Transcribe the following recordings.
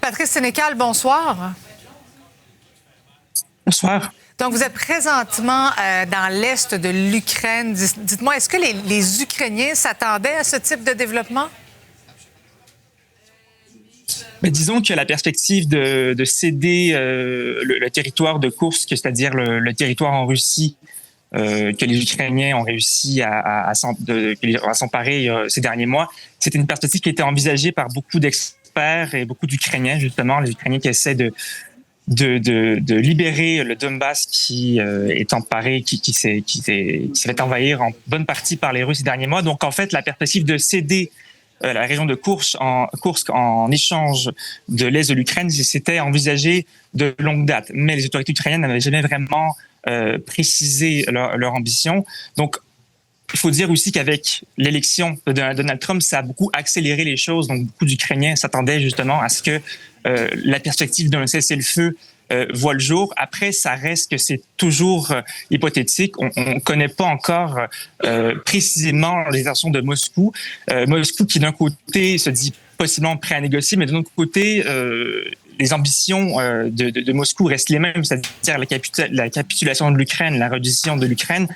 Patrice Sénécal, bonsoir. Bonsoir. Donc, vous êtes présentement dans l'est de l'Ukraine. Dites-moi, est-ce que les Ukrainiens s'attendaient à ce type de développement? Mais disons que la perspective de céder le territoire de Koursk, c'est-à-dire le territoire en Russie, que les Ukrainiens ont réussi à s'emparer ces derniers mois, c'était une perspective qui était envisagée par beaucoup d'experts et beaucoup d'Ukrainiens, justement, les Ukrainiens qui essaient de libérer le Donbass qui est emparé, qui s'est fait envahir en bonne partie par les Russes ces derniers mois. Donc, en fait, la perspective de céder la région de Kursk en échange de l'est de l'Ukraine, c'était envisagé de longue date. Mais les autorités ukrainiennes n'avaient jamais vraiment précisé leur ambition. Donc, il faut dire aussi qu'avec l'élection de Donald Trump, ça a beaucoup accéléré les choses. Donc, beaucoup d'Ukrainiens s'attendaient justement à ce que la perspective d'un cessez-le-feu voit le jour. Après, ça reste que c'est toujours hypothétique. On ne connaît pas encore précisément les intentions de Moscou. Moscou qui, d'un côté, se dit possiblement prêt à négocier, mais de l'autre côté, les ambitions de Moscou restent les mêmes, c'est-à-dire la capitulation de l'Ukraine, la reddition de l'Ukraine,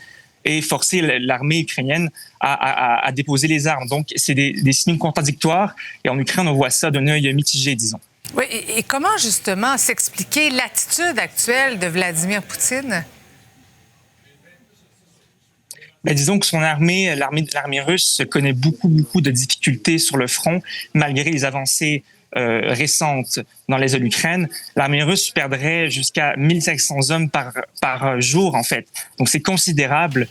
et forcer l'armée ukrainienne à déposer les armes. Donc, c'est des signes contradictoires. Et en Ukraine, on voit ça d'un œil mitigé, disons. Oui, et comment, justement, s'expliquer l'attitude actuelle de Vladimir Poutine? Ben, disons que l'armée russe connaît beaucoup de difficultés sur le front, malgré les avancées récentes dans l'est de l'Ukraine. L'armée russe perdrait jusqu'à 1500 hommes par jour, en fait. Donc, c'est considérable.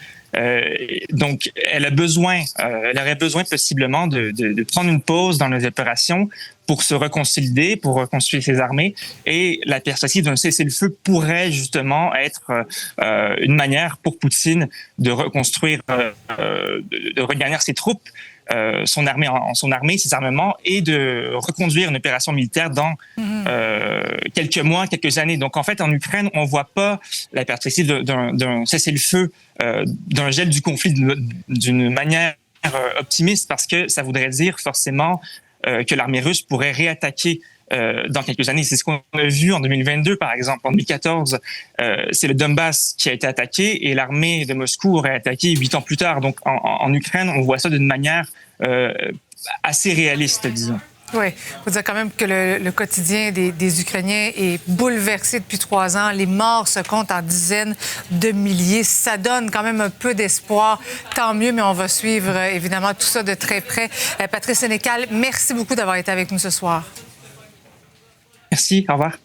Donc, elle aurait besoin possiblement de prendre une pause dans les opérations pour se reconsolider, pour reconstruire ses armées. Et la perspective d'un cessez-le-feu pourrait justement être une manière pour Poutine de reconstruire, de regagner ses troupes, son armée, ses armements, et de reconduire une opération militaire dans quelques mois, quelques années. Donc, en fait, en Ukraine, on ne voit pas la perspective d'un cessez-le-feu, d'un gel du conflit d'une manière optimiste, parce que ça voudrait dire forcément que l'armée russe pourrait réattaquer dans quelques années. C'est ce qu'on a vu en 2022, par exemple. En 2014, c'est le Donbass qui a été attaqué et l'armée de Moscou aurait attaqué 8 ans plus tard. Donc, en Ukraine, on voit ça d'une manière assez réaliste, disons. Oui, il faut dire quand même que le quotidien des Ukrainiens est bouleversé depuis 3 ans. Les morts se comptent en dizaines de milliers. Ça donne quand même un peu d'espoir. Tant mieux, mais on va suivre évidemment tout ça de très près. Patrice Sénécal, merci beaucoup d'avoir été avec nous ce soir. Merci, au revoir.